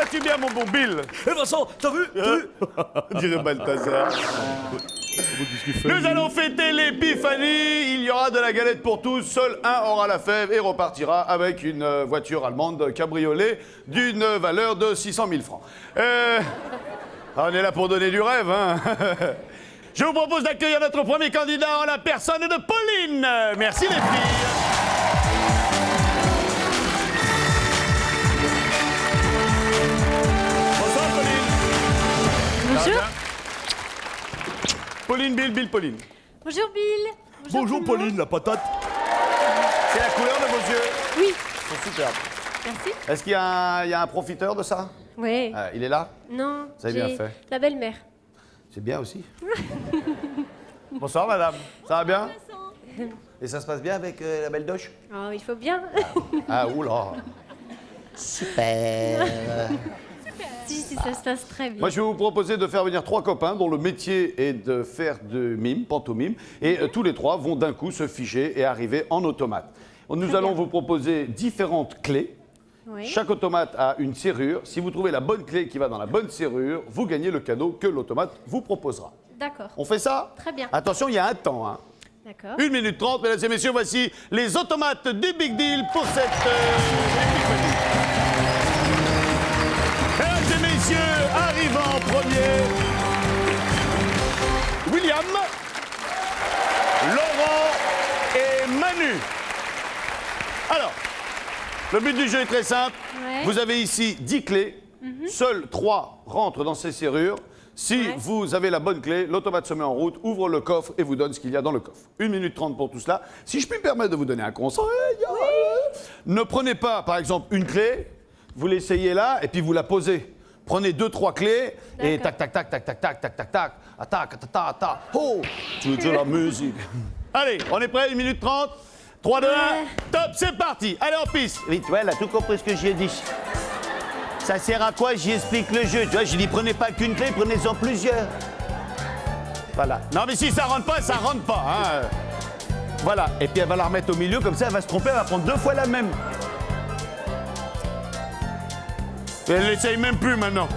Vas-tu bien, mon bon Bill? Eh Vincent, t'as vu? Dirait Balthazar. Nous allons fêter l'épiphanie. Il y aura de la galette pour tous. Seul un aura la fève et repartira avec une voiture allemande cabriolet d'une valeur de 600 000 francs. On est là pour donner du rêve, hein. Je vous propose d'accueillir notre premier candidat en la personne de Pauline. Merci les filles. Bonsoir Pauline. Bonjour. Pauline, Bill, Pauline. Bonjour Bill. Bonjour tout le monde. Pauline, la patate. C'est la couleur de vos yeux. Oui, Ils sont superbes. merci. Est-ce qu'il y a un profiteur de ça? Ouais. Il est là? Non, Ça a bien j'ai fait. la belle-mère. C'est bien aussi. Bonsoir madame, ça va bien? Et ça se passe bien avec la belle doche? Oh, il faut bien. Ah oula. Super. si, ça se passe très bien. Moi je vais vous proposer de faire venir 3 copains dont le métier est de faire de mime, pantomime, et tous les 3 vont d'un coup se figer et arriver en automate. Nous Très allons bien. vous proposer différentes clés. Oui. Chaque automate a une serrure. Si vous trouvez la bonne clé qui va dans la bonne serrure, vous gagnez le cadeau que l'automate vous proposera. D'accord. On fait ça? Très bien. Attention, il y a un temps. Hein. D'accord. 1 minute 30, mesdames et messieurs, voici les automates du Big Deal pour cette épiphanie. Mesdames et messieurs, arrivant en premier, William, Laurent et Manu. Alors, le but du jeu est très simple. Ouais. Vous avez ici 10 clés. Seules 3 rentrent dans ces serrures. Si Ouais. vous avez la bonne clé, l'automate se met en route, ouvre le coffre et vous donne ce qu'il y a dans le coffre. 1 minute 30 pour tout cela. Si je puis me permettre de vous donner un conseil, ne prenez pas, par exemple, une clé, vous l'essayez là et puis vous la posez. Prenez 2-3 clés et tac, tac, tac, tac, tac, tac, tac, tac, tac, attaque, ta, ta, oh, tu veux de la musique. Allez, on est prêt, 1 minute 30, 3, 2, 1, top, c'est parti. Allez, en piste. Oui, tu vois, elle a tout compris ce que j'ai dit. Ça sert à quoi? J'y explique le jeu. Tu vois, j'ai dit prenez pas qu'une clé, prenez-en plusieurs. Voilà. Non, mais si ça rentre pas, ça rentre pas. Hein. Voilà. Et puis elle va la remettre au milieu, comme ça elle va se tromper, elle va prendre 2 fois la même. Et elle l'essaye même plus maintenant.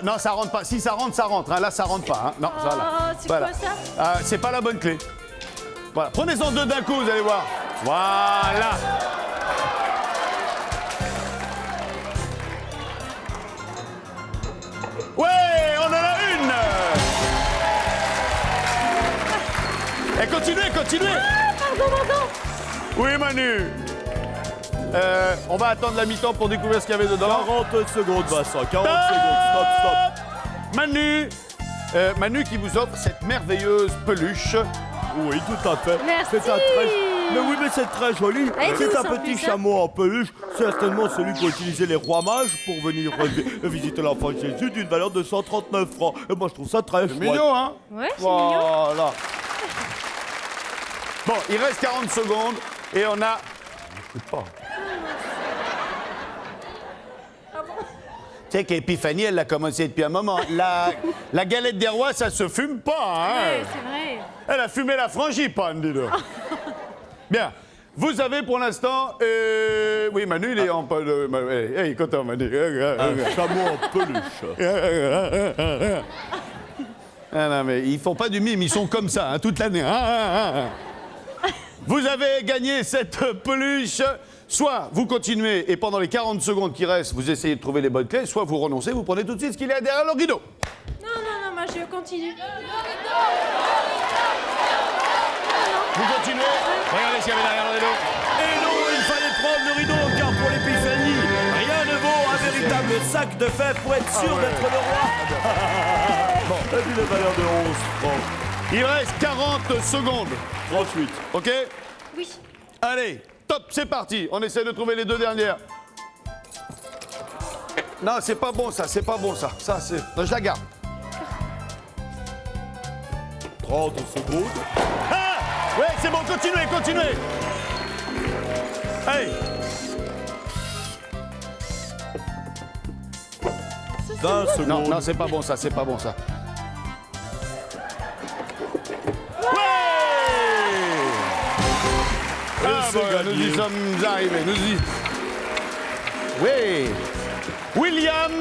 Non, ça rentre pas. Si ça rentre, ça rentre. Hein. Là, ça rentre pas. Hein. Non, Oh, voilà. c'est Voilà. quoi ça? C'est pas la bonne clé. Voilà. Prenez-en 2 d'un coup, vous allez voir. Voilà. Ouais, on en a une. Et continuez. Pardon. Oui, Manu. On va attendre la mi-temps pour découvrir ce qu'il y avait dedans. 40 secondes Vincent, 40 secondes, stop. Manu qui vous offre cette merveilleuse peluche. Oui, tout à fait. Merci. C'est un très... Mais oui, mais c'est très joli. Elle est C'est douce, un en petit plus, hein. chameau en peluche, certainement celui qu'ont utilisé les rois mages pour venir visiter l'enfant Jésus d'une valeur de 139 francs. Et moi, je trouve ça très chouette. Mignon, hein? Ouais, c'est mignon. Voilà. Bon, il reste 40 secondes et on a... Écoute pas. Tu sais qu'Épiphanie, elle l'a commencé depuis un moment. La galette des rois, ça se fume pas, hein? Ouais, c'est vrai. Elle a fumé la frangipane, dis donc. Bien. Vous avez pour l'instant... Oui, Manu, il est en... Hey, content, Manu. Un chameau en peluche. Ah non, mais ils font pas du mime, ils sont comme ça, hein, toute l'année. Vous avez gagné cette peluche. Soit vous continuez et pendant les 40 secondes qui restent, vous essayez de trouver les bonnes clés, soit vous renoncez, vous prenez tout de suite ce qu'il y a derrière le rideau. Non, moi je continue. Vous continuez. Regardez ce qu'il y avait derrière le rideau. Et non, il fallait prendre le rideau, car pour l'épiphanie, rien ne vaut un véritable sac de fèves pour être sûr d'être le roi. Bon, et puis les valeurs de 11 francs. Il reste 40 secondes. 38. OK? Oui. Allez, top, c'est parti. On essaie de trouver les 2 dernières. Non, c'est pas bon ça, c'est pas bon ça. Ça, c'est... Non, je la garde. 30 secondes. Ah! Ouais, c'est bon, continuez. Allez. 20 secondes. Non, c'est pas bon ça, c'est pas bon ça. Et c'est Nous y gagné. sommes arrivés, nous y... Oui. William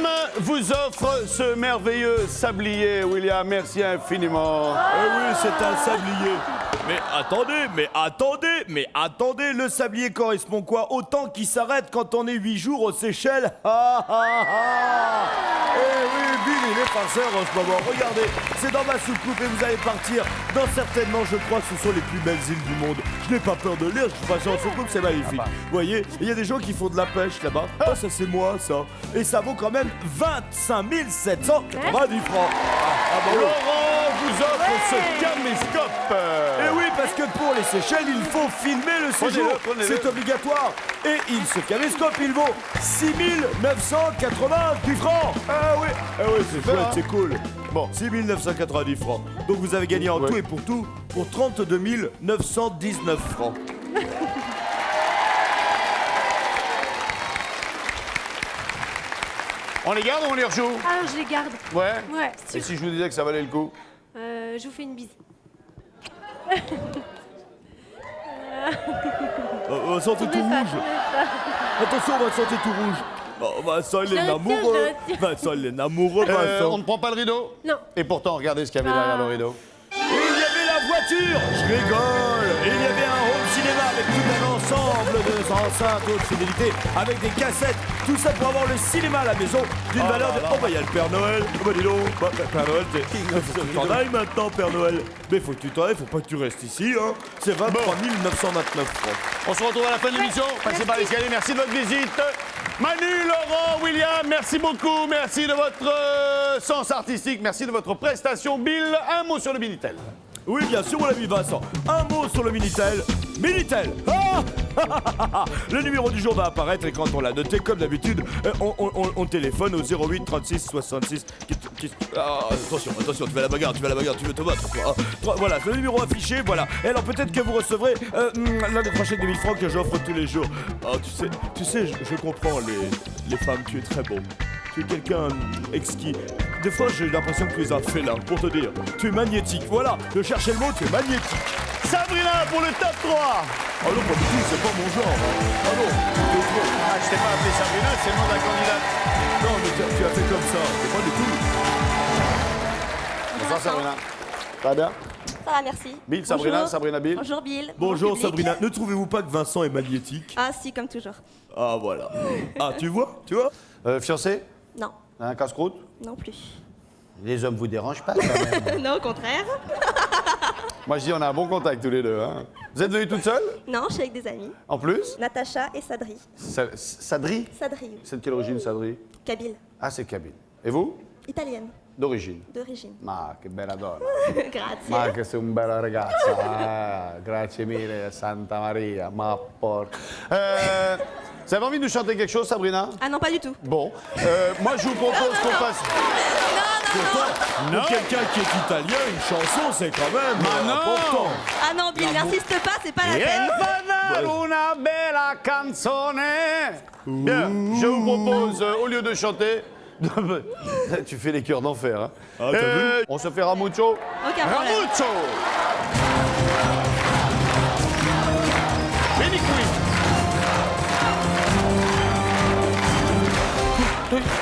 vous offre ce merveilleux sablier. William, merci infiniment. Eh oui, c'est un sablier. Mais attendez, le sablier correspond quoi? Au temps qui s'arrête quand on est 8 jours aux Seychelles. Eh oui, Bill, il est farceur en ce moment. Regardez, c'est dans ma soucoupe et vous allez partir dans certainement, je crois, que ce sont les plus belles îles du monde. Je n'ai pas peur de lire, je suis passé en soucoupe, c'est magnifique. Vous voyez, il y a des gens qui font de la pêche là-bas. Ah, ça c'est moi, ça. Et ça vaut quand même 25 790 francs. Bon. Laurent vous offre ce caméscope. Et oui, parce que pour les Seychelles, il faut filmer le séjour. Prenez-le. C'est obligatoire. Et ce caméscope, il vaut 6 990 francs. Ah oui, c'est Super, chouette, hein. c'est cool. Bon. 6 990 francs. Donc vous avez gagné en tout et pour tout pour 32 919 francs. On les garde ou on les rejoue? Ah, je les garde. Ouais. Ouais, Et sûr. si je vous disais que ça valait le coup? Je vous fais une bise. Vincent, t'es tout rouge. Attention, Vincent, t'es tout rouge. Oh, Vincent, il est Je amoureux. retiens. Vincent, il est amoureux, On Vincent. ne prend pas le rideau? Non. Et pourtant, regardez ce qu'il y avait derrière le rideau. Et il y avait la voiture, je rigole. Et il y avait un home cinéma avec tout un ensemble de enceintes haute fidélité, avec des cassettes, tout ça pour avoir le cinéma à la maison d'une valeur de... Oh bah il y a le Père Noël, oh bah dis donc, bah, Père Noël, tu t'en ailles maintenant Père Noël. Mais faut que tu t'en ailles, faut pas que tu restes ici, hein. C'est 23 929 francs. On se retrouve à la fin de l'émission. Passez par l'escalier. Merci de votre visite. Manu, Laurent, William, merci beaucoup. Merci de votre sens artistique. Merci de votre prestation. Bill, un mot sur le Minitel. Oui, bien sûr, mon ami Vincent. Un mot sur le Minitel. Minitel. Le numéro du jour va apparaître et quand on l'a noté, comme d'habitude, on téléphone au 08 36 66. Attention, tu vas à la bagarre, tu veux te battre. Toi. Voilà, c'est le numéro affiché, voilà. Et alors peut-être que vous recevrez l'un des 3 chèques de 1000 francs que j'offre tous les jours. Oh, tu sais, je comprends les femmes, tu es très beau. Tu es quelqu'un exquis. Des fois, j'ai l'impression que tu es un félin, pour te dire. Tu es magnétique, voilà. Je cherchais le mot, tu es magnétique. Sabrina pour le top 3. Ah non, pas du tout, c'est pas mon genre. Ah non, Ah, je t'ai pas appelé Sabrina, c'est le nom de la candidate. non, mais tu as fait comme ça, c'est pas du tout. Bonsoir Sabrina. Ça va bien? Ça va, merci. Bill, Sabrina, Bonjour. Sabrina, Bill. Bonjour Bill. Bonjour public. Sabrina, ne trouvez-vous pas que Vincent est magnétique? Ah si, comme toujours. Ah voilà. Ah, tu vois? Fiancé? Non, Un casse-croûte? non plus. Les hommes vous dérangent pas, quand même. non, au contraire. Moi je dis on a un bon contact tous les deux. Hein. Vous êtes venue toute seule? Non, je suis avec des amis. En plus? Natacha et Sadri. Sadri? Sadri, oui. C'est de quelle origine Sadri? Kabyle. Ah c'est Kabyle. Et vous? Italienne, D'origine? d'origine. Ma che bella donna. Grazie. Ma che sei un bella ragazza. Grazie mille, Santa Maria. Ma porca. Vous avez envie de nous chanter quelque chose, Sabrina? Ah non, pas du tout. Bon. Moi, je vous propose qu'on passe. Pour quelqu'un qui est italien, une chanson, c'est quand même important. Ah non, Bill, n'insiste pas, c'est pas la E peine. fare una bella canzone. Bien, je vous propose, au lieu de chanter. Tu fais les chœurs d'enfer. Hein. Ah, t'as vu? On se fait Ramuccio. Aucun problème. Ramuccio. Vieni qui.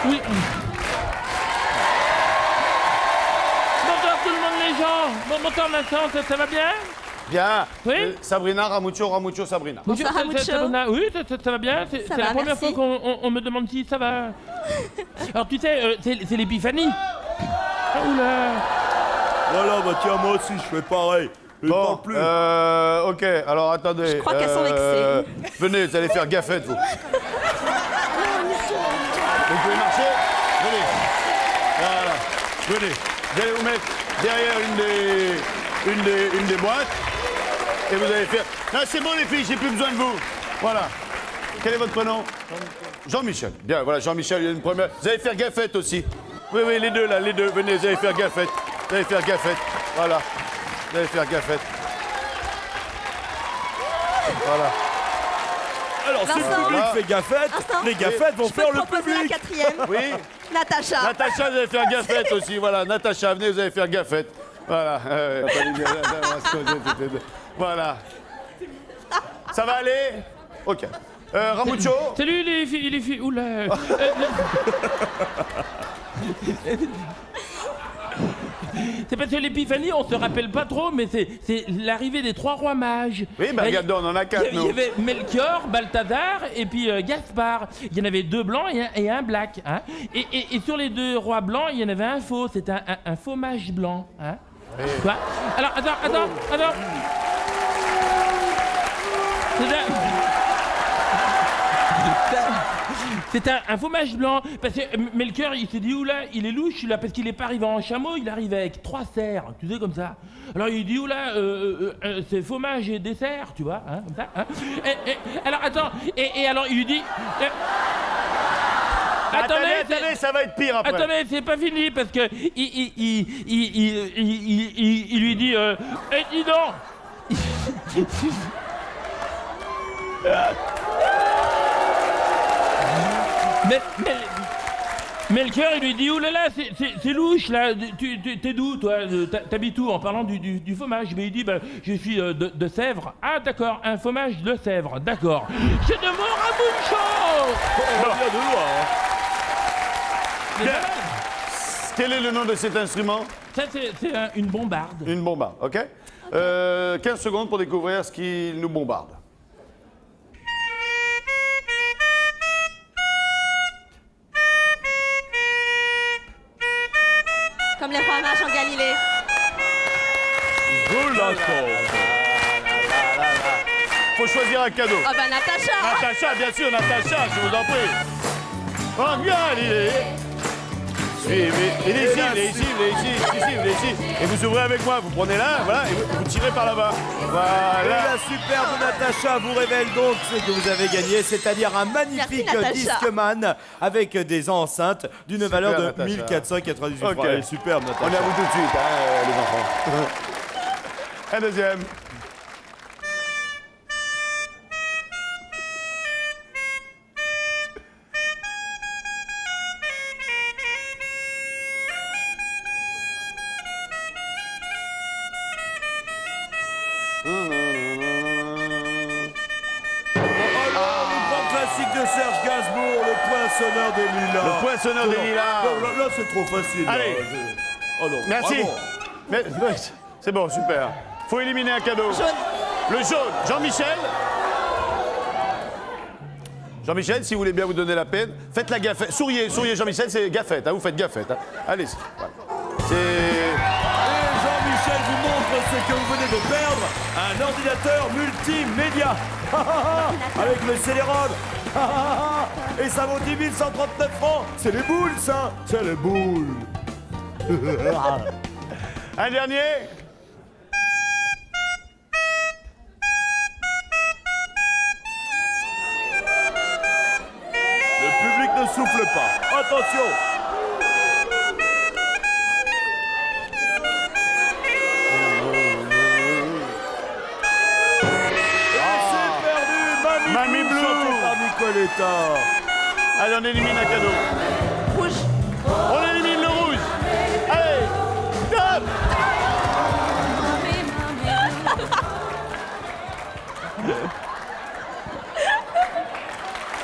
Oui. Bonjour tout le monde les gens. Bonjour Vincent, ça va bien? Bien. Oui. Sabrina, Ramuccio, Ramuccio, Sabrina. Bonsoir, Ramuccio. Oui, ça va bien. C'est Ça la va, première merci. fois qu'on me demande si ça va. Alors tu sais, c'est l'épiphanie. Oula. Voilà, bah tiens, moi aussi, je fais pareil. Je Bon, parle plus. ok, alors attendez. Je crois qu'elles sont vexées. Venez, vous allez faire gaffette, vous. Vous pouvez marcher? Venez. Voilà. Venez. Vous allez vous mettre derrière une des boîtes. Et vous allez faire... Non, c'est bon les filles, j'ai plus besoin de vous. Voilà. Quel est votre prénom? Jean-Michel. Bien, voilà, Jean-Michel, il y a une première... Vous allez faire gaffette aussi. Oui, les deux, là, les deux. Venez, vous allez faire gaffette. Vous allez faire gaffette. Voilà. Vous allez faire gaffette. Voilà. Alors, si le Vincent. public fait gaffette, Instant. les gaffettes vont Je peux faire te le proposer la public. quatrième. Oui. Natacha. Natacha, vous allez faire gaffette aussi. Voilà, Natacha, venez, vous allez faire gaffette. Voilà. Voilà. Ça va aller? Ok. Ramucho. Salut les filles, oula. C'est parce que l'épiphanie, on se rappelle pas trop, mais c'est l'arrivée des 3 rois mages. Oui, bah regarde, on en a 4, Il y nous. avait Melchior, Balthazar et puis Gaspard. Il y en avait 2 blancs et un black. Hein. Et sur les 2 rois blancs, il y en avait un faux. C'était un faux mage blanc. Hein. Quoi? Alors, attends. C'est un faux mage blanc, parce que Melchior, il s'est dit, oula, il est louche, là, parce qu'il est pas arrivé en chameau, il arrive avec 3 cerfs, tu sais, comme ça. Alors il dit, oula, c'est faux mage et dessert, tu vois, hein, comme ça. Hein. Alors, attends, et alors il lui dit... Attendez, ça va être pire après. Attendez, c'est pas fini, parce que il lui dit, dis donc. Melchior, il lui dit, oh là là, c'est louche, là, t'es d'où, toi, t'habites où, en parlant du fromage. Mais il dit, bah, je suis de Sèvres. Ah, d'accord, un fromage de Sèvres, d'accord. C'est de mon Ramucho. Bien. Quel est le nom de cet instrument? Ça, c'est une bombarde. Une bombarde, ok. 15 secondes pour découvrir ce qui nous bombarde. Comme les rois mages en Galilée. Faut choisir un cadeau. Oh bah Natacha. Natacha, bien sûr, Natacha, je vous en prie. En Galilée. Suivez. Et ici. Et vous ouvrez avec moi, vous prenez là, voilà, et vous tirez par là-bas. Et Voilà. la superbe Natacha vous révèle donc ce que vous avez gagné, c'est-à-dire un magnifique Merci, Natacha. Discman avec des enceintes d'une valeur de Natacha. 1498 francs. Ok. Elle est superbe, Natacha. On est à vous tout de suite, hein, les enfants. Un deuxième. Classique de Serge Gainsbourg, le poinçonneur des lilas. Le poinçonneur des lilas. Non, là, c'est trop facile. Allez. Là. Oh non, Merci. bravo. Mais, c'est bon, super. Faut éliminer un cadeau. Jaune. Le jaune, Jean-Michel. Jean-Michel, si vous voulez bien vous donner la peine, faites la gaffette. Souriez, Jean-Michel, c'est gaffette. Hein, vous faites gaffette. Hein. Allez-y. Voilà. C'est... Et Jean-Michel vous montre ce que vous venez de perdre, un ordinateur multimédia. Avec le Celeron. Et ça vaut 10 139 francs. C'est les boules, ça. C'est les boules. Un dernier. Le public ne souffle pas. Attention. C'est perdu, Mamie Blue. chantée par Nicoletta. Allez, on élimine un cadeau. Rouge. On élimine le rouge. Allez, top.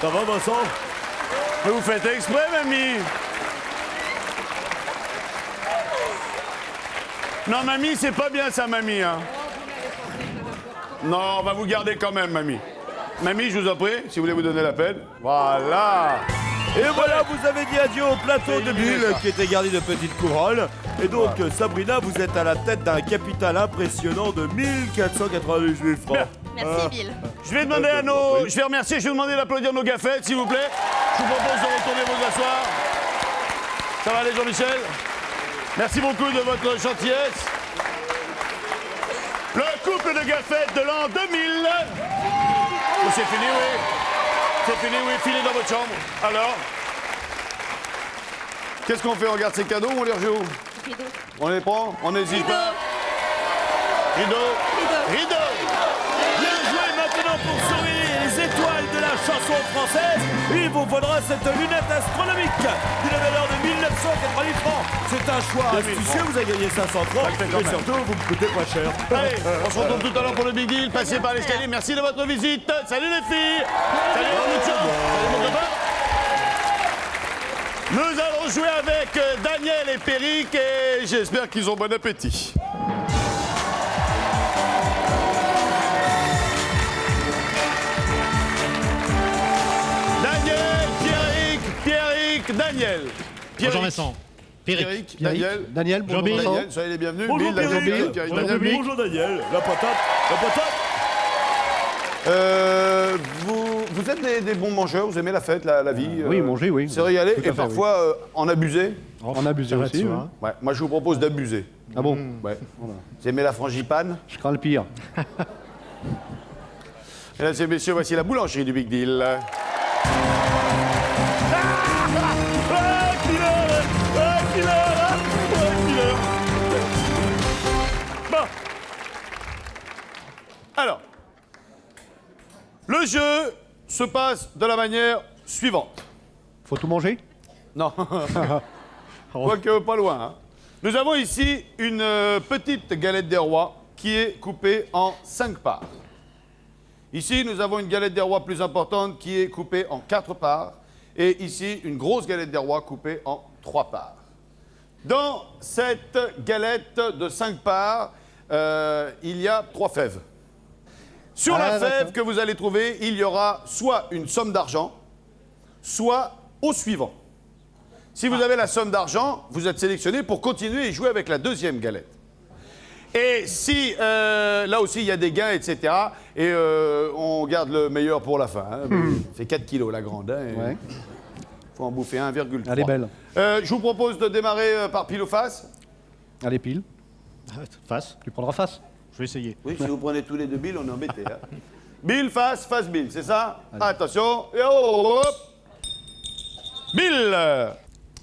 Ça va, Vincent? Mais vous faites exprès, mamie. Non, mamie, c'est pas bien ça, mamie. Hein. Non, on va vous garder quand même, mamie. Mamie, je vous en prie, si vous voulez vous donner la peine. Voilà. Et voilà, vous avez dit adieu au plateau C'est de éliminé, Bill ça. qui était garni de petites couronnes. Et donc, Sabrina, vous êtes à la tête d'un capital impressionnant de 1498 francs. Bien. Merci Bill. Je vais demander à nos... Je vais remercier, je vais demander d'applaudir nos gaffettes, s'il vous plaît. Je vous propose de retourner vous asseoir. Ça va aller, Jean-Michel? Merci beaucoup de votre gentillesse. Le couple de gaffettes de l'an 2000. Oh, c'est fini, oui. C'est fini, oui. Filez dans votre chambre. Alors? Qu'est-ce qu'on fait? On regarde ces cadeaux ou on les rejoue? Rideau. On les prend? On n'hésite pas? Rideau. Rideau. Bien joué, maintenant. maintenant, pour surveiller les étoiles de la chanson française, il vous faudra cette lunette astronomique d'une valeur de 1990 francs. C'est un choix 2000 astucieux, francs. vous avez gagné 500 francs, Ça le fait quand et même. surtout, vous me coûtez pas cher. Allez, on se retrouve tout à l'heure pour le Big Deal. Passez par l'escalier. Merci de votre visite. Salut les filles. Salut Lucho. Salut mon copain. Nous allons jouer avec Daniel et Péric et j'espère qu'ils ont bon appétit. Daniel, Pierrick, Daniel. Bonjour Vincent. Pierric, Daniel. Daniel, bonjour Daniel, Vincent. soyez les bienvenus. Bonjour Bill, Daniel, Pierrick. Pierrick, Bonjour, Daniel. bonjour Daniel. La patate. Vous êtes des bons mangeurs, vous aimez la fête, la vie. Oui, manger, oui. Se régaler Tout à et fait, parfois en abuser. On a abusé aussi. Oui. Ouais, moi je vous propose d'abuser. Ah bon Ouais. Vous aimez la frangipane? Je crains le pire. Mesdames et messieurs, voici la boulangerie du Big Deal. Bon. Alors, le jeu se passe de la manière suivante. Faut tout manger? Non, quoique pas loin. Hein. Nous avons ici une petite galette des rois qui est coupée en 5 parts. Ici, nous avons une galette des rois plus importante qui est coupée en 4 parts. Et ici, une grosse galette des rois coupée en 3 parts. Dans cette galette de 5 parts, il y a 3 fèves. Sur la fève que vous allez trouver, il y aura soit une somme d'argent, soit au suivant. Si vous avez la somme d'argent, vous êtes sélectionné pour continuer et jouer avec la deuxième galette. Et si, là aussi, il y a des gains, etc., et on garde le meilleur pour la fin. Hein. C'est 4 kilos, la grande. Hein, Ouais. faut en bouffer 1,3. Elle est belle. Je vous propose de démarrer par pile ou face. Allez, pile. Face. Tu prendras face. Je vais essayer. Oui, si vous prenez tous les deux Bill, on est embêté. Hein. Bill, face, Bill, c'est ça? Attention. Et hop. Bill.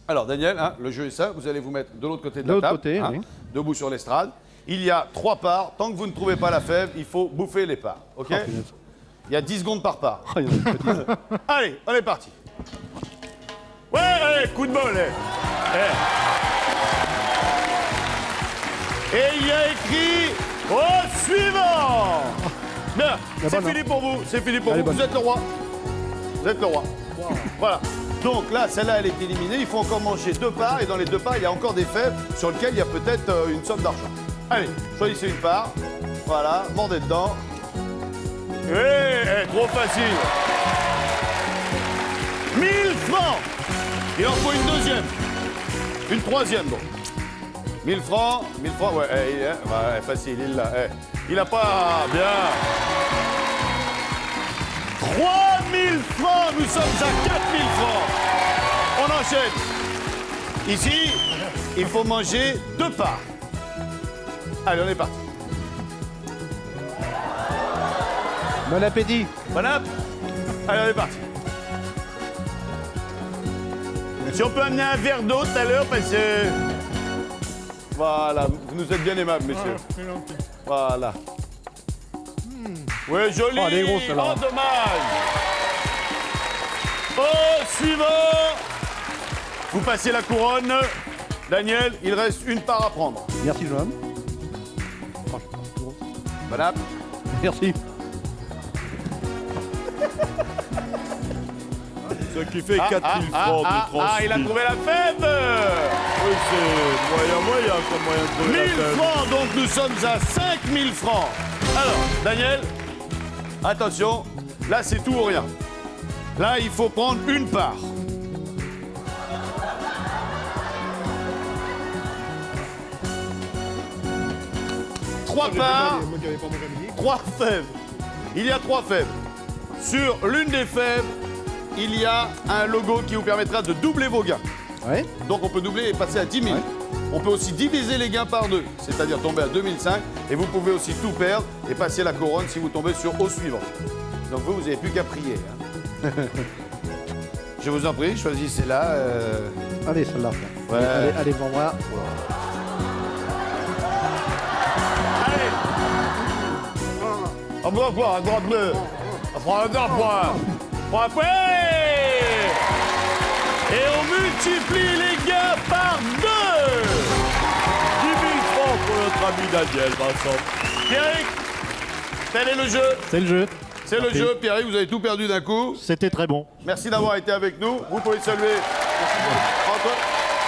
Alors, Daniel, hein, le jeu est ça. Vous allez vous mettre de l'autre côté de De la l'autre table. côté, hein, oui. debout sur l'estrade. Il y a 3 parts. Tant que vous ne trouvez pas la fève, il faut bouffer les parts. OK? punaise. Il y a 10 secondes par part. Ah, il y en a une petite. Allez, on est parti. Ouais, allez, coup de bol. Et il y a écrit au suivant. Bien, c'est bonne, fini pour vous, c'est fini pour Elle est vous. bonne. Vous êtes le roi. Vous êtes le roi. Voilà. Donc là, celle-là, elle est éliminée. Il faut encore manger 2 parts. Et dans les 2 parts, il y a encore des fèves sur lesquelles il y a peut-être une somme d'argent. Allez, choisissez une part. Voilà, mordez dedans. Trop facile. 1000 francs. Il en faut une deuxième. Une troisième, bon. 1000 francs, ouais, ouais, facile, il l'a. Il a pas bien. 3000 francs, nous sommes à 4000 francs. On enchaîne. Ici, il faut manger 2 parts. Allez, on est parti. Bon appétit. Bon app. Allez, on est parti. Si on peut amener un verre d'eau tout à l'heure, parce que... Voilà, vous nous êtes bien aimables, messieurs. Voilà. Oui, joli. Oh, elle est grosse, celle-là. Oh, dommage. Au suivant. Vous passez la couronne. Daniel, il reste une part à prendre. Merci, Johan. Bon app. Merci. Ce qui fait 4000 francs de transfert. il a trouvé la fève. Oui, c'est moyen, comme moyen de trouver 1000 la fève. francs, donc nous sommes à 5000 francs. Alors, Daniel, attention, là c'est tout ou rien. Là, il faut prendre une part. Trois parts, 3 fèves. Il y a 3 fèves. Sur l'une des fèves, il y a un logo qui vous permettra de doubler vos gains. Ouais. Donc on peut doubler et passer à 10 000. Ouais. On peut aussi diviser les gains par 2, c'est-à-dire tomber à 2005. Et vous pouvez aussi tout perdre et passer la couronne si vous tombez sur au suivant. Donc vous n'avez plus qu'à prier. Hein. Je vous en prie, choisissez-la. Allez, celle-là. Ouais. Allez, devant moi. Allez. À droite, à droite, bleu. À droite, point. Et on multiplie les gains par 2. 10 000 francs pour notre ami Daniel, Vincent. Pierrick, tel est le jeu. C'est le jeu. C'est le jeu, Pierrick, vous avez tout perdu d'un coup. C'était très bon. Merci d'avoir été avec nous. Vous pouvez saluer Antoine.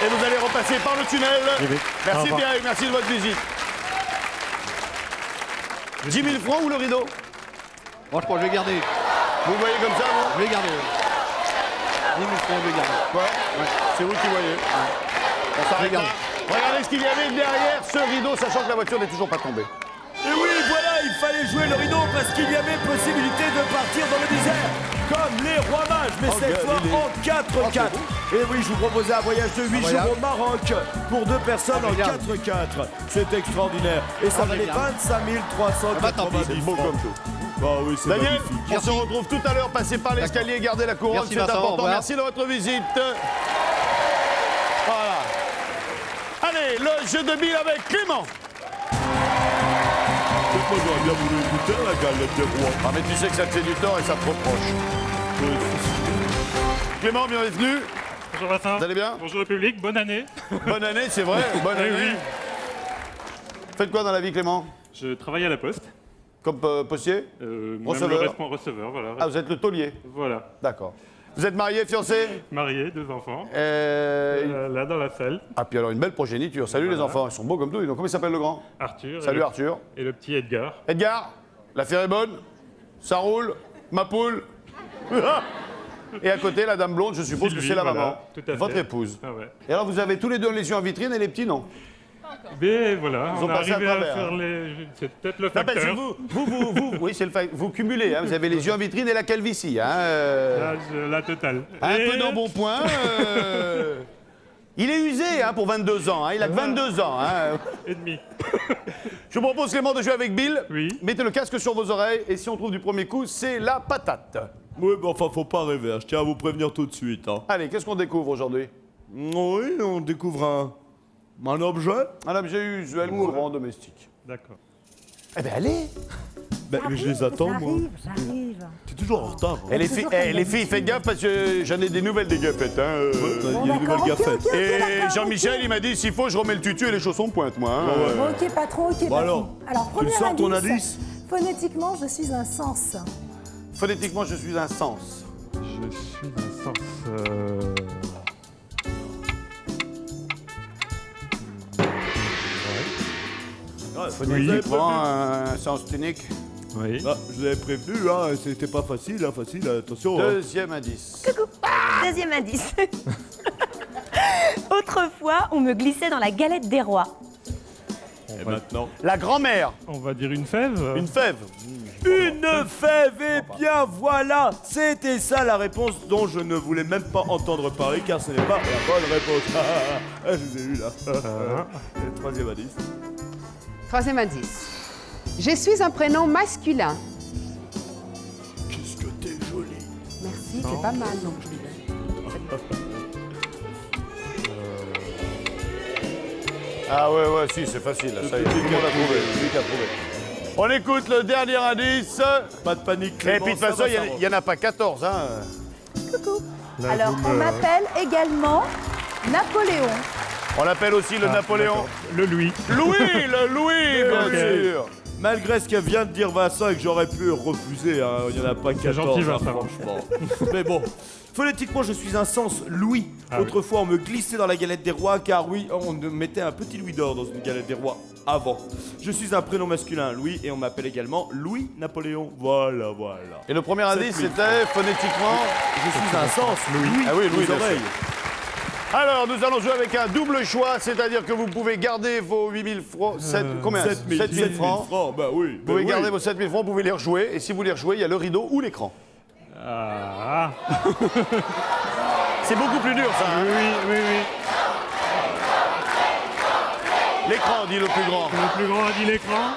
Et vous allez repasser par le tunnel. J'y vais. Au Merci revoir. Pierrick, merci de votre visite. 10 000 francs ou le rideau? Moi, je crois que je vais garder. Vous voyez comme ça, vous? Je vais garder. 10 000 francs, je vais garder. Ouais. C'est vous qui voyez. On s'arrête là. Regardez ce qu'il y avait derrière ce rideau, sachant que la voiture n'est toujours pas tombée. Et oui, voilà, il fallait jouer le rideau parce qu'il y avait possibilité de partir dans le désert, comme les rois mages, mais cette fois en 4x4. Et oui, je vous proposais un voyage de 8 jours au Maroc pour 2 personnes en 4x4. C'est extraordinaire. Et ça valait 25 390 beau francs. comme tout. Ah oui, c'est Daniel, magnifique. on se retrouve tout à l'heure. Passez par l'escalier et gardez la couronne, Merci, c'est Vincent, au important. revoir. Merci de votre visite. Voilà. Allez, le jeu de billes avec Clément. Moi, j'aurais bien voulu écouter la galette des rois. Ah mais tu sais que ça te fait du tort et ça te reproche. Clément, bienvenue. Bonjour Vincent. Vous allez bien? Bonjour le public, bonne année. Bonne année, c'est vrai. Bonne Eh année. oui. Faites quoi dans la vie, Clément? Je travaille à la Poste. Comme postier? Même Receveur. le receveur, voilà. Ah, vous êtes le taulier. Voilà. D'accord. Vous êtes marié, fiancé? Marié, 2 enfants. Là dans la salle, Ah, puis alors une belle progéniture. Salut les Voilà. enfants, ils sont beaux comme tout. Donc, comment il s'appelle le grand? Arthur. Salut et Arthur. Et le petit Edgar. Edgar, l'affaire est bonne? Ça roule? Ma poule? Et à côté, la dame blonde, je suppose que Sylvie, c'est la voilà, maman. tout à fait. Votre épouse. Ah ouais. Et alors, vous avez tous les deux les yeux en vitrine et les petits, non? Mais voilà, Ils ont on est passé à arrivé à travers, faire hein. les... C'est peut-être le Non, ben, c'est facteur. vous, oui, c'est le fait. Vous cumulez, hein, vous avez les yeux en vitrine et la calvitie. Hein, La totale. un Et- peu d'embonpoint. Il est usé hein, pour 22 ans, hein, il a que 22 ans. Hein. Et demi. Je vous propose, Clément, de jouer avec Bill. Oui. Mettez le casque sur vos oreilles et si on trouve du premier coup, c'est la patate. Oui, mais enfin, faut pas rêver, hein. Je tiens à vous prévenir tout de suite. Hein. Allez, qu'est-ce qu'on découvre aujourd'hui? Oui, on découvre un objet. Un objet usuel, courant, domestique. D'accord. Eh bien, allez. Ben, mais je les attends, moi. J'arrive. T'es toujours en retard. Hein. Et les filles, faites gaffe parce que j'en ai des nouvelles des gueufettes. Hein, Il y a une nouvelle gaffette. Et Jean-Michel, il m'a dit, s'il faut, je remets le tutu et les chaussons de pointe, moi. Hein. Bon, ok, patron, ok, patron. alors, Alors, tu premier le sors, ton indice. indice Phonétiquement, je suis un sens. Phonétiquement, je suis un sens. Je suis un sens... Phonétiquement, un sens unique. Oui. Ah, je vous avais prévenu, hein, c'était pas facile, hein, facile, attention. Hein. Deuxième indice. Deuxième indice. Autrefois, on me glissait dans la galette des rois. Et maintenant La grand-mère, On va dire une fève. une fève. Une fève, et bien voilà. C'était ça la réponse dont je ne voulais même pas entendre parler, car ce n'est pas la bonne réponse. Ah, je vous ai eu là. Et le troisième indice. Troisième indice. Je suis un prénom masculin. Qu'est-ce que t'es jolie. Merci, c'est pas mal non plus. Ah ouais, si, c'est facile. Là, ça y est, tout le monde a trouvé. Lui qui a trouvé. On écoute le dernier indice. Pas de panique, Et Clément, puis de toute ça façon, va, il ça va. n'y en a pas 14. Hein. Alors, on m'appelle également Napoléon. On l'appelle aussi le Napoléon. D'accord. Le Louis. Louis, le Louis, bien Ok. sûr. Malgré ce que vient de dire Vincent et que j'aurais pu refuser, hein, il n'y en a pas 14, gentil, hein, Vincent. franchement. Mais bon, phonétiquement, je suis un sens Louis. Ah oui. Autrefois, on me glissait dans la galette des rois, car oui, on mettait un petit Louis d'or dans une galette des rois avant. Je suis un prénom masculin, Louis, et on m'appelle également Louis-Napoléon. Voilà, voilà. Et le premier indice, Louis. c'était phonétiquement. Je suis un sens Louis. Ah oui, Louis, les bien sûr. oreilles. Alors, nous allons jouer avec un double choix, c'est-à-dire que vous pouvez garder vos 8000 francs. Combien 7000 francs. Bah oui. Vous pouvez garder vos 7000 francs, vous pouvez les rejouer. Et si vous les rejouez, il y a le rideau ou l'écran. Ah. C'est beaucoup plus dur, ça. Hein. Oui. L'écran, dit le plus grand. Le plus grand a dit l'écran.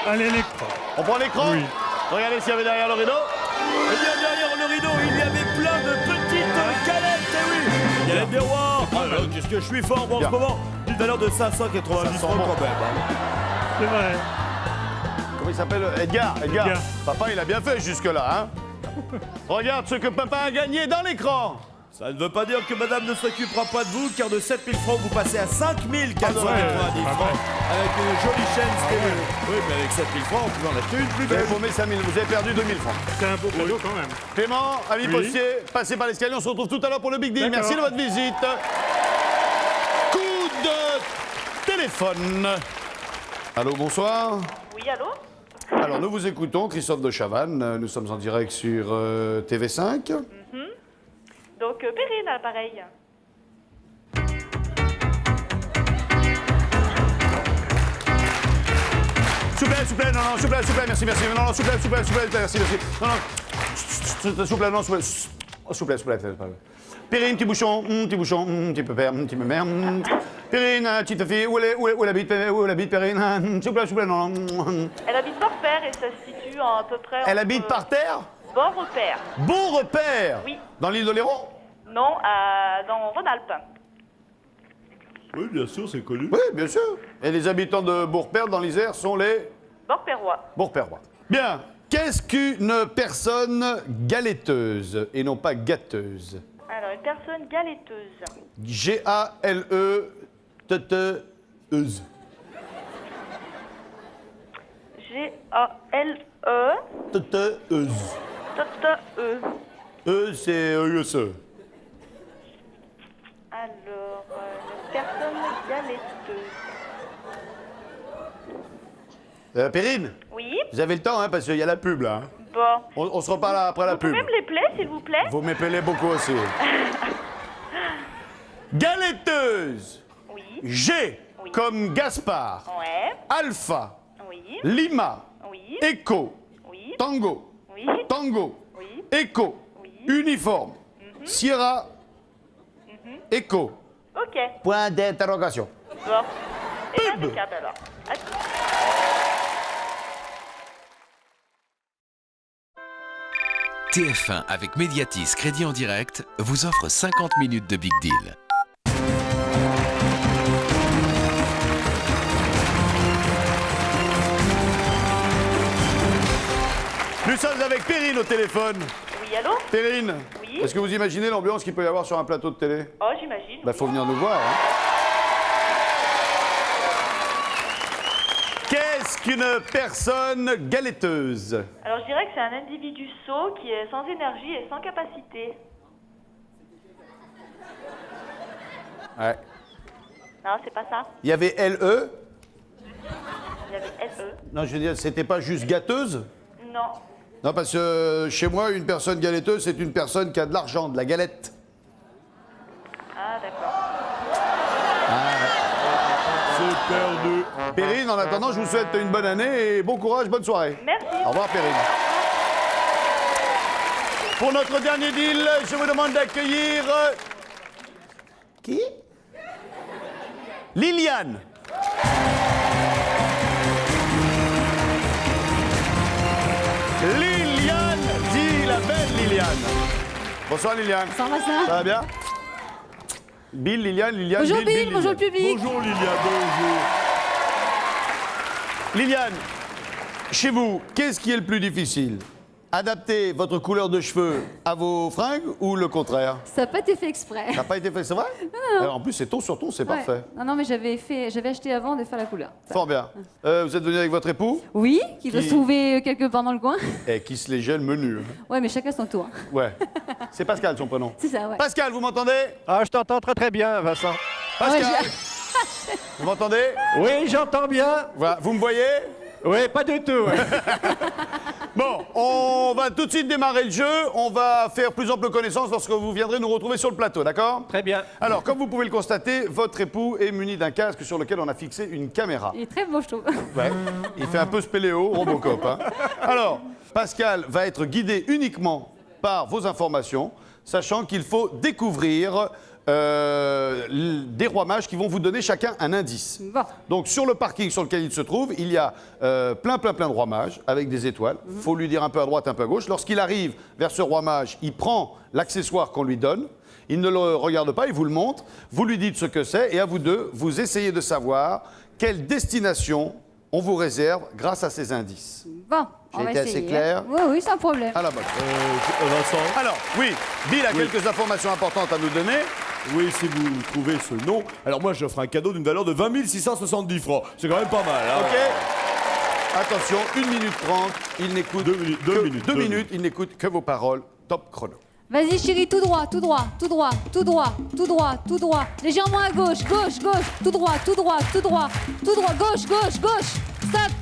Allez, l'écran. On prend l'écran. Oui. Regardez s'il y avait derrière le rideau. Eh bien, derrière le rideau, il y avait plein de petites galettes, eh oui. Galettes des rois. Ah là, qu'est-ce que je suis fort en ce Bien. moment. d'une valeur de 590 francs quand même. Hein. C'est vrai. Comment il s'appelle? Edgar. Edgar. Papa, il a bien fait jusque-là, hein. Regarde ce que papa a gagné dans l'écran. Ça ne veut pas dire que madame ne s'occupera pas de vous, car de 7000 francs, vous passez à 5490 francs avec une jolie chaîne stéréo. Oui, mais avec 7000 francs, on pouvait en acheter une plus Vous avez belle. paumé 5000, vous avez perdu 2000 francs. C'est un beau cadeau quand même. Clément, ami Oui. postier, passez par l'escalier, on se retrouve tout à l'heure pour le Big Deal. D'accord. Merci de votre visite. Coup de téléphone. Allô, bonsoir. Oui, allô? Alors, nous vous écoutons, Christophe de Chavannes. Nous sommes en direct sur TV5. Donc, Perrine à l'appareil. S'il vous plaît, non, s'il vous plaît, merci. Non, s'il vous plaît, merci. Non, s'il vous plaît, non, s'il vous plaît. Perrine, petit bouchon, petit peu père, petit peu mère. Perrine, petite fille, où elle habite, Perrine? S'il vous plaît, non. Elle habite Port-Père et ça se situe à peu près... Elle habite par terre? Port-Repère. Bon repère. Oui. Dans l'île de l'Hérault? Non, dans Rhône-Alpes. Oui, bien sûr, c'est connu. Oui, bien sûr. Et les habitants de Bourg-Père, dans l'Isère, sont les Port-Pérois. Bourg-Pérois. Bien. Qu'est-ce qu'une personne galetteuse et non pas gâteuse? Alors, une personne galetteuse. G-A-L-E T-T-euse. G-A-L-E T-T-euse. T-T-E. E, c'est E-S-E. Alors, une personne galetteuse. Perrine, Oui? vous avez le temps, hein, parce qu'il y a la pub, là. Hein. Bon. On se reparle après la Vous pub. pouvez me les plaire, s'il vous plaît? Vous m'épelez beaucoup aussi. Galetteuse. Oui. G, Oui. comme Gaspard. Ouais. Alpha. Oui. Lima. Oui. Echo. Oui. Tango. Oui. Tango. Oui. Echo. Oui. Uniforme. Sierra. Echo. Ok. Point d'interrogation. Bon. Et impeccable alors. TF1 avec Mediatis Crédit en direct vous offre 50 minutes de Big Deal. Nous sommes avec Perrine au téléphone. Oui, allô? Perrine, Oui. est-ce que vous imaginez l'ambiance qu'il peut y avoir sur un plateau de télé? Oh, j'imagine. Bah, faut venir nous voir. Hein. Qu'est-ce qu'une personne galetteuse? Alors, je dirais que c'est un individu sot qui est sans énergie et sans capacité. Ouais. Non, c'est pas ça. Il y avait L-E? Il y avait S-E. Non, je veux dire, c'était pas juste gâteuse? Non. Non, parce que chez moi, une personne galetteuse, c'est une personne qui a de l'argent, de la galette. Ah, d'accord. C'est perdu. Perrine, en attendant, je vous souhaite une bonne année et bon courage, bonne soirée. Merci. Au revoir, Perrine. Pour notre dernier deal, je vous demande d'accueillir... Qui? Liliane. Liliane, dit la belle Liliane. Bonsoir Liliane. Ça va, ça? Ça va bien? Bill, Liliane. Bonjour Bill, bonjour le public. Bonjour Liliane, bonjour. Liliane, chez vous, qu'est-ce qui est le plus difficile? Adapter votre couleur de cheveux à vos fringues ou le contraire? Ça n'a pas été fait exprès. Ça n'a pas été fait, c'est vrai? Alors, en plus, c'est ton sur ton, c'est Ouais. parfait. Non, mais j'avais acheté avant de faire la couleur. Fort bien. Vous êtes venu avec votre époux? Oui, qui doit se trouver quelque part dans le coin. Et qui se les gèle menu. Ouais, mais chacun son tour. Ouais. C'est Pascal, son prénom. C'est ça, ouais. Pascal, vous m'entendez? Ah, je t'entends très très bien, Vincent. Pascal, Ouais, vous m'entendez? Oui, j'entends bien. Voilà, vous me voyez? Oui, pas du tout. Ouais. Bon, on va tout de suite démarrer le jeu. On va faire plus ample connaissance lorsque vous viendrez nous retrouver sur le plateau, d'accord? Très bien. Alors, comme vous pouvez le constater, votre époux est muni d'un casque sur lequel on a fixé une caméra. Il est très beau, je trouve. Ouais, il fait un peu spéléo, Robocop. Hein. Alors, Pascal va être guidé uniquement par vos informations, sachant qu'il faut découvrir des rois mages qui vont vous donner chacun un indice. Bon. Donc sur le parking sur lequel il se trouve, il y a plein de rois mages avec des étoiles. Il faut lui dire un peu à droite, un peu à gauche. Lorsqu'il arrive vers ce roi mage, il prend l'accessoire qu'on lui donne. Il ne le regarde pas, il vous le montre. Vous lui dites ce que c'est et à vous deux, vous essayez de savoir quelle destination on vous réserve grâce à ces indices. Bon, on J'ai va été essayer. assez clair. Oui, oui, sans problème. À la bonne. Vincent. Alors, oui, Bill a quelques informations importantes à nous donner. Oui, si vous trouvez ce nom, alors moi j'offre un cadeau d'une valeur de 20 670 francs. C'est quand même pas mal. Hein. Ok. Attention, 1 minute 30, il n'écoute deux minutes, il n'écoute que vos paroles. Top chrono. Vas-y chérie, tout droit, tout droit, tout droit, tout droit, tout droit, tout droit. Légèrement à gauche, gauche, gauche, tout droit, tout droit, tout droit, tout droit, gauche, gauche, gauche. Stop.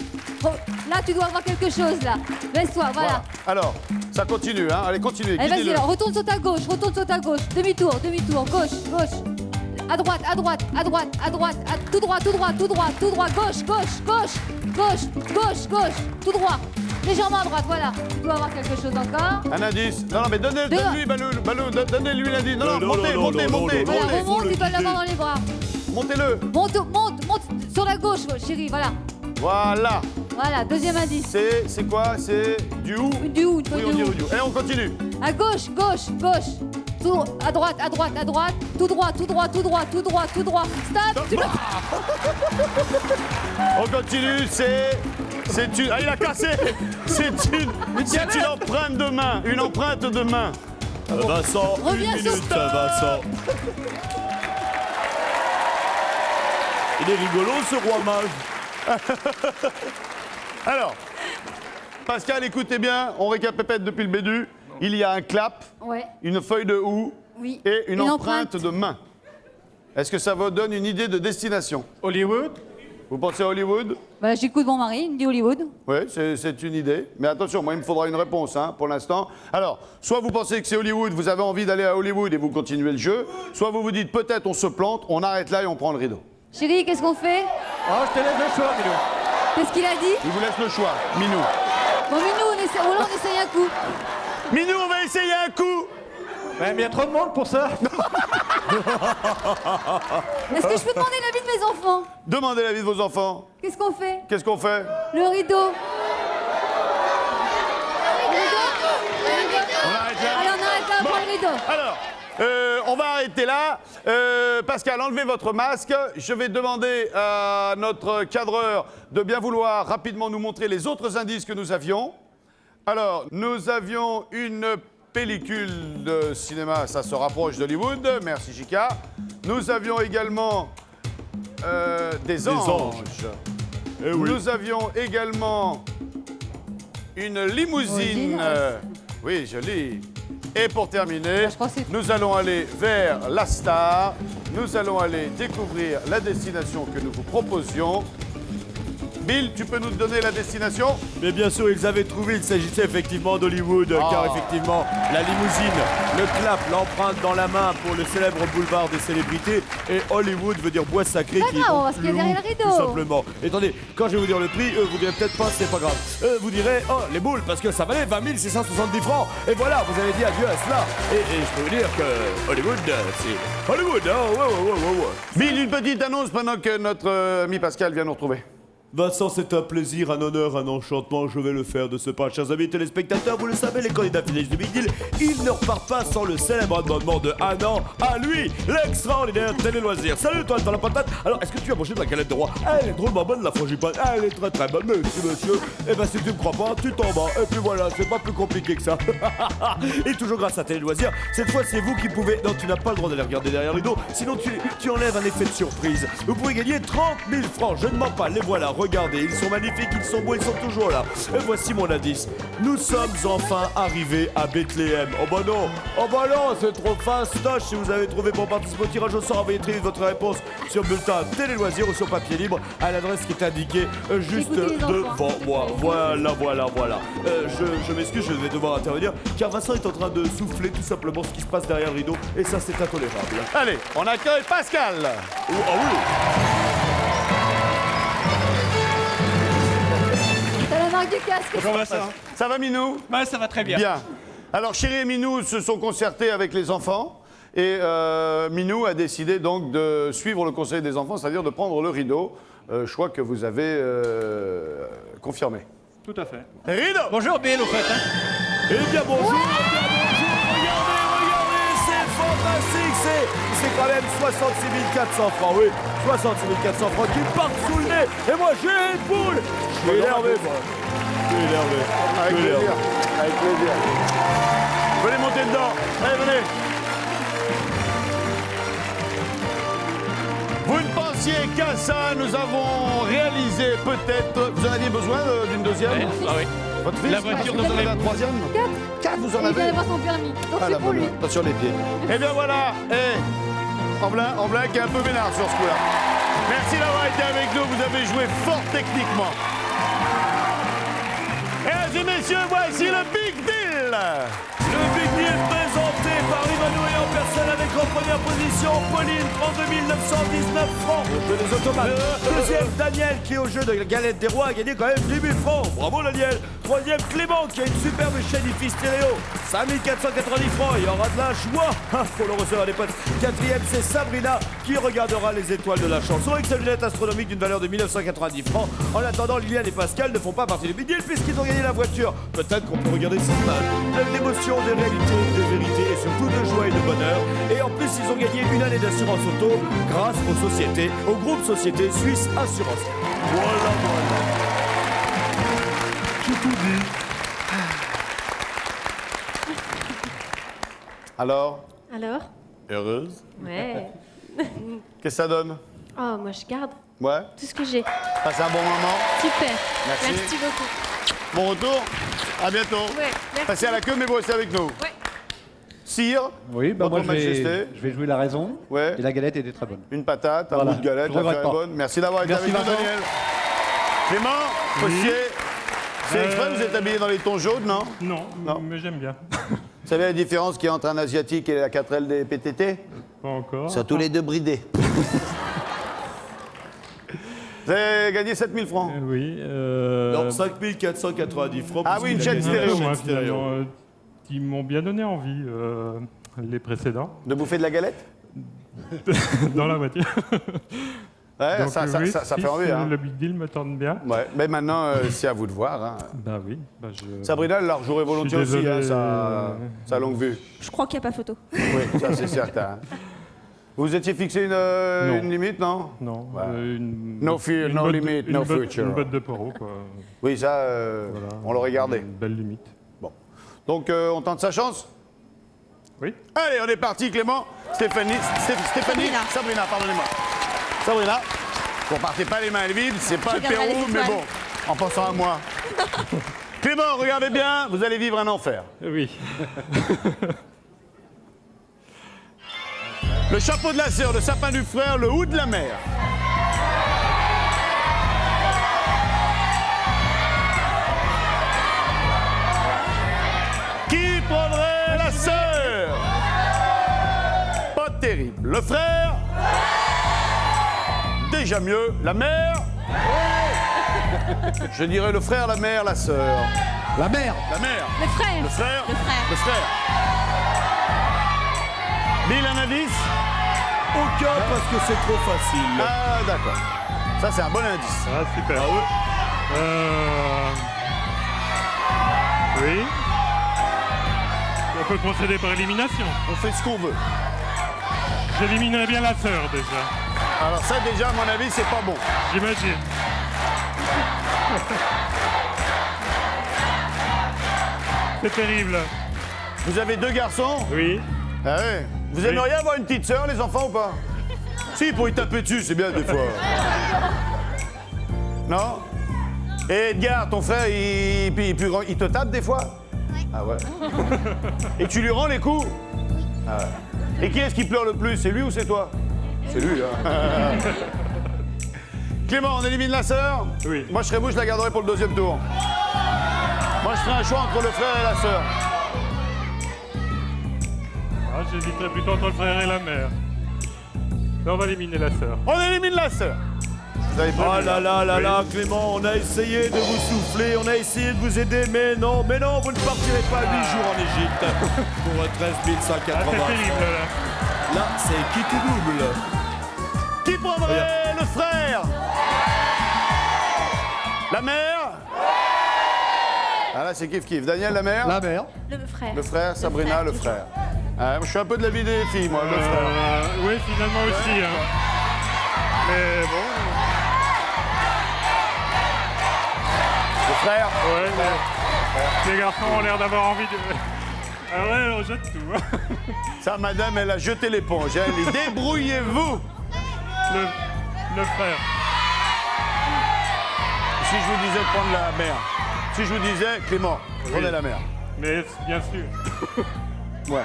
Oh, là, tu dois avoir quelque chose, là. Laisse-toi, voilà. Alors, ça continue, hein. Allez, continuez. Allez, vas-y, guidez-le. alors, retourne sur ta gauche, demi-tour, demi-tour, gauche, gauche. À droite, à droite, à droite, à droite, tout droit, tout droit, tout droit, tout droit, gauche, gauche, gauche, gauche, gauche, gauche, tout droit. Légèrement à droite, voilà. Tu dois avoir quelque chose encore. Un indice. Non, mais donne-lui, Balou, donnez-lui l'indice. Non, Non, montez. Voilà, Allez, remonte, tu dois l'avoir dans les bras. Montez-le. Monte sur la gauche, chérie, voilà. Voilà. Voilà, deuxième indice. C'est quoi? C'est du ou? Du ou, Oui, on dit ou. Et on continue. À gauche, gauche, gauche. Tout, à droite, à droite, à droite. Tout droit, tout droit, tout droit, tout droit, tout droit. Stop. On continue, c'est une... Ah, il a cassé. C'est une empreinte de main. Une empreinte de main. Vincent, Reviens une sur minute, stop. Vincent. Il est rigolo ce roi mage. Alors, Pascal, écoutez bien, on récapépète depuis le début. Il y a un clap, Ouais, une feuille de houx oui. et une empreinte de main. Est-ce que ça vous donne une idée de destination? Hollywood. Vous pensez à Hollywood? Bah, j'écoute mon mari, il me dit Hollywood. Oui, c'est une idée. Mais attention, moi, il me faudra une réponse hein, pour l'instant. Alors, soit vous pensez que c'est Hollywood, vous avez envie d'aller à Hollywood et vous continuez le jeu, soit vous vous dites peut-être on se plante, on arrête là et on prend le rideau. Chérie, qu'est-ce qu'on fait? Oh, je te laisse le choix, Milou. Qu'est-ce qu'il a dit? Il vous laisse le choix. Minou. Bon, mais nous, on essaye un coup. Minou, on va essayer un coup. Ouais, mais il y a trop de monde pour ça. Est-ce que je peux demander l'avis de mes enfants? Demandez l'avis de vos enfants. Qu'est-ce qu'on fait? Qu'est-ce qu'on fait? Le rideau. On arrête là. Allez, on arrête là, on Bon. prend le rideau. Alors, on va arrêter là. Pascal, enlevez votre masque. Je vais demander à notre cadreur de bien vouloir rapidement nous montrer les autres indices que nous avions. Alors, nous avions une pellicule de cinéma, ça se rapproche d'Hollywood. Merci, Chica. Nous avions également des anges. Eh oui. Nous avions également une limousine. Limousine. Oui, jolie. Et pour terminer, je crois que c'est- nous allons aller vers la star. Nous allons aller découvrir la destination que nous vous proposions. Bill, tu peux nous donner la destination? Mais bien sûr, ils avaient trouvé, il s'agissait effectivement d'Hollywood, car effectivement, la limousine, le clap, l'empreinte dans la main pour le célèbre boulevard des célébrités, et Hollywood veut dire bois sacré Pas qui est grave, on donc va se caler le derrière Hou, le rideau. tout simplement. Et attendez, quand je vais vous dire le prix, vous direz peut-être pas, c'est pas grave. Vous direz, oh, les boules, parce que ça valait 20 670 francs. Et voilà, vous avez dit adieu à cela. Et je peux vous dire que Hollywood, c'est Hollywood, oh, ouais. Bill, une petite annonce pendant que notre ami Pascal vient nous retrouver. Vincent, c'est un plaisir, un honneur, un enchantement. Je vais le faire de ce pas. Chers amis téléspectateurs, vous le savez, les candidats finalistes du Big Deal, ils ne repartent pas sans le célèbre abonnement de Hanan à lui, l'extraordinaire télé-loisir. Salut toi, dans la patate. Alors, est-ce que tu as mangé de la galette de roi? Elle est drôlement bonne, la frangipane. Elle est très très bonne. Merci, monsieur. Eh ben, si tu me crois pas, tu t'en vas. Et puis voilà, c'est pas plus compliqué que ça. Et toujours grâce à Télé-Loisirs, cette fois, c'est vous qui pouvez. Non, tu n'as pas le droit d'aller regarder derrière le rideau. Sinon, tu enlèves un effet de surprise. Vous pouvez gagner 30 000 francs. Je ne mens pas. Les voilà. Regardez, ils sont magnifiques, ils sont beaux, ils sont toujours là. Et voici mon indice. Nous sommes enfin arrivés à Bethléem. Oh bah non, c'est trop fastoche. Si vous avez trouvé pour participer au tirage au sort, envoyez très vite votre réponse sur bulletin Télé-Loisirs ou sur papier libre à l'adresse qui est indiquée juste Écoutez les devant enfants. moi. Voilà. Je m'excuse, je vais devoir intervenir car Vincent est en train de souffler tout simplement ce qui se passe derrière le rideau et ça c'est intolérable. Allez, on accueille Pascal. Ah oui. T'as la marque du casque. Bonjour Vincent. Ça va, Minou? Ouais, ça va très bien. Bien. Alors, Chéri et Minou se sont concertés avec les enfants Et Minou a décidé donc de suivre le conseil des enfants, c'est-à-dire de prendre le rideau. Choix que vous avez confirmé. Tout à fait. Rideau! Bonjour Bill, au fait. Hein. Eh bien bonjour, regardez, c'est fantastique, c'est quand même 66 400 francs, oui, 66 400 francs qui partent sous le nez, et moi j'ai une boule. Je suis énervé, moi. Je suis énervé. Avec plaisir. Avec plaisir. Venez monter dedans. Allez, venez. Vous ne pensiez qu'à ça, nous avons réalisé peut-être... Vous en aviez besoin d'une deuxième? Ah oui. Votre fils? La voiture vous en avez un troisième? 4, vous en Il vient avez? d'avoir son permis. Donc Ah, c'est la pour bonne. lui. Attention les pieds. Eh bien voilà, en blanc qui est un peu vénard sur ce coup-là. Merci d'avoir été avec nous, vous avez joué fort techniquement. Mesdames et messieurs, voici le Big Deal. Le Big Deal présenté par Emmanuel et en personne avec en première position Pauline, 32 919 francs au jeu des automates. Deuxième, Daniel qui au jeu de la galette des rois a gagné quand même 10 000 francs. Bravo Daniel. Troisième, Clément qui a une superbe chaîne IFI stéréo. 5 490 francs. Il y aura de la joie pour le receveur des potes. Quatrième, c'est Sabrina qui regardera les étoiles de la chanson avec sa lunette astronomique d'une valeur de 1990 francs. En attendant, Liliane et Pascal ne font pas partie du Big Deal puisqu'ils ont gagné la voiture. Peut-être qu'on peut regarder cette image. Pleine d'émotion, de réalité, de vérité et surtout de joie et de bonheur. Et en plus, ils ont gagné une année d'assurance auto grâce aux sociétés, au groupe Société Suisse Assurance. Voilà. J'ai tout dit. Alors, Alors? heureuse? Ouais. Qu'est-ce que ça donne? Oh, moi je garde Ouais? tout ce que j'ai. Passez un bon moment. Super. Merci. beaucoup. Bon retour. À bientôt. Ouais, merci. Passez à la queue, mais vous restez avec nous. Ouais. Sire, Oui, bah votre moi Majesté. je vais jouer la raison. Ouais. Et la galette était très bonne. Une patate, un Voilà. bout de galette, Je regrette l'affaire est pas. bonne. Merci d'avoir été Merci, avec nous, Vincent. Daniel. Clément, Postier, c'est exprès, vous êtes habillé dans les tons jaunes, non? Non, Non. mais j'aime bien. Vous savez la différence qu'il y a entre un asiatique et la 4L des PTT? Pas encore. Ils sont tous les deux bridés. Vous avez gagné 7 000 francs. Oui. Non, 5 490 francs. Ah oui, une chaîne Il y en a stéréo. moi, finalement, qui m'ont bien donné envie, les précédents, De bouffer de la galette? dans la voiture. Ouais, Donc, ça oui, fait si envie. Hein. le Big Deal me tente bien. Ouais, mais maintenant, c'est à vous de voir. Hein. Bah oui. Bah je... Sabrina, elle la rejouerait volontiers Je suis aussi, hein, désolé. sa longue vue. Je crois qu'il n'y a pas photo. Oui, ça c'est certain. Vous étiez fixé une limite, non? Non. Ouais. Une, No fear, une no botte- limit, une no botte- future. Une botte de poireaux, quoi. Oui, ça, Voilà. on l'aurait gardé. Une belle limite. Bon. Donc, on tente sa chance? Oui. Allez, on est parti, Clément. Stéphanie, Sabrina, pardonnez-moi. Sabrina, vous partez pas les mains vides, c'est pas le regarderai Pérou, les mais étoiles. bon, en pensant à moi. Clément, regardez bien, vous allez vivre un enfer. Oui. Le chapeau de la sœur, le sapin du frère, le houx de la mère. Qui prendrait la sœur? Pas terrible. Le frère? Déjà mieux. La mère? Je dirais le frère, la mère, la sœur. La mère. La mère. Le frère. Le frère? Le frère. Le frère. Bill, un indice? Aucun parce que c'est trop facile. Ah, d'accord. Ça, c'est un bon indice. Ah, super. Oui. On peut procéder par élimination. On fait ce qu'on veut. J'éliminerai bien la sœur, déjà. Alors ça, déjà, à mon avis, c'est pas bon. J'imagine. C'est terrible. Vous avez deux garçons? Oui. Ah ouais. Vous aimeriez avoir une petite sœur, les enfants, ou pas? Si, pour y taper dessus, c'est bien des fois. Non? Et Edgar, ton frère, il te tape des fois? Ah ouais. Et tu lui rends les coups? Ah ouais. Et qui est-ce qui pleure le plus? C'est lui ou c'est toi? C'est lui, hein. Clément, on élimine la sœur? Oui. Moi, je serais vous, je la garderai pour le deuxième tour. Moi, je ferai un choix entre le frère et la sœur. Ah, j'hésiterais plutôt entre le frère et la mère. Mais on va éliminer la sœur. On élimine la sœur. Vous t'avais prévu. Oh là là là là, Clément, on a essayé de vous souffler, on a essayé de vous aider, mais non, vous ne partirez pas 8 jours en Égypte pour 13 180 Ah, c'est terrible, francs. Là, c'est qui tout double. Qui prendrait le frère? La mère? Ah là, c'est kiff-kiff. Daniel, la mère? La mère. Le frère. Le frère, Sabrina, le frère. Ah, je suis un peu de l'avis des filles, moi, le frère. Oui, finalement aussi. Hein. Mais bon. Le frère? Ouais, les garçons ont l'air d'avoir envie de. Ah ouais, on jette tout. Hein. Ça, madame, elle a jeté l'éponge. Elle dit débrouillez-vous. Le frère. Si je vous disais de prendre la mère. Si je vous disais, Clément, prenez la mère. Mais bien sûr. Ouais.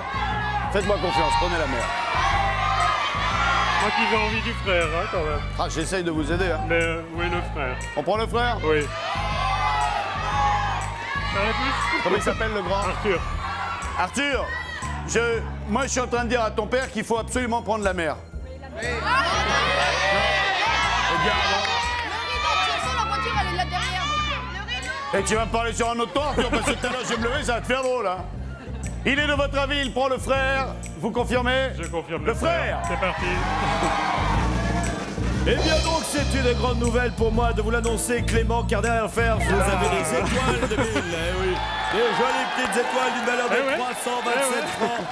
Faites-moi confiance, prenez la mère. Moi qui ai envie du frère, hein, quand même. Ah, j'essaye de vous aider, hein. Mais oui, le frère. On prend le frère? Oui. Ça va plus? Comment il s'appelle, le grand? Arthur. Arthur, moi, je suis en train de dire à ton père qu'il faut absolument prendre la mère. Eh bien, La voiture, elle est là derrière. et tu vas me parler sur un autre ton, Arthur, parce que tout à l'heure, je vais me lever, ça va te faire drôle, hein. Il est de votre avis, il prend le frère. Vous confirmez? Je confirme le frère. C'est parti. Eh bien donc, c'est une grande nouvelle pour moi de vous l'annoncer, Clément, car derrière fer, vous avez des étoiles de mille. Eh oui, des jolies petites étoiles d'une valeur de 327 francs.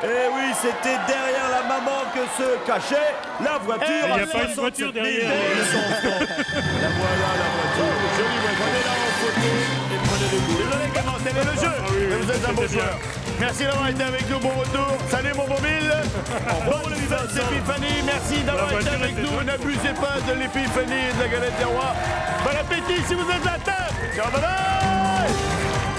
Eh oui, c'était derrière la maman que se cachait la voiture. Il n'y a à pas une 67 voiture derrière. 200 francs. La voilà, la voiture. Jolie voiture. Prenez-la en photo et prenez des coups. Désolé, Clément, c'était le jeu. oui, Mais vous êtes un bon c'était bien. joueur. Merci d'avoir été avec nous, bon retour. Salut, mon beau Bill. Bonne fête d'épiphanie. Merci d'avoir La été voiture avec était nous. jolie. N'abusez pas de l'épiphanie et de la galette des rois. Bon appétit si vous êtes à table. Ciao, bye bye.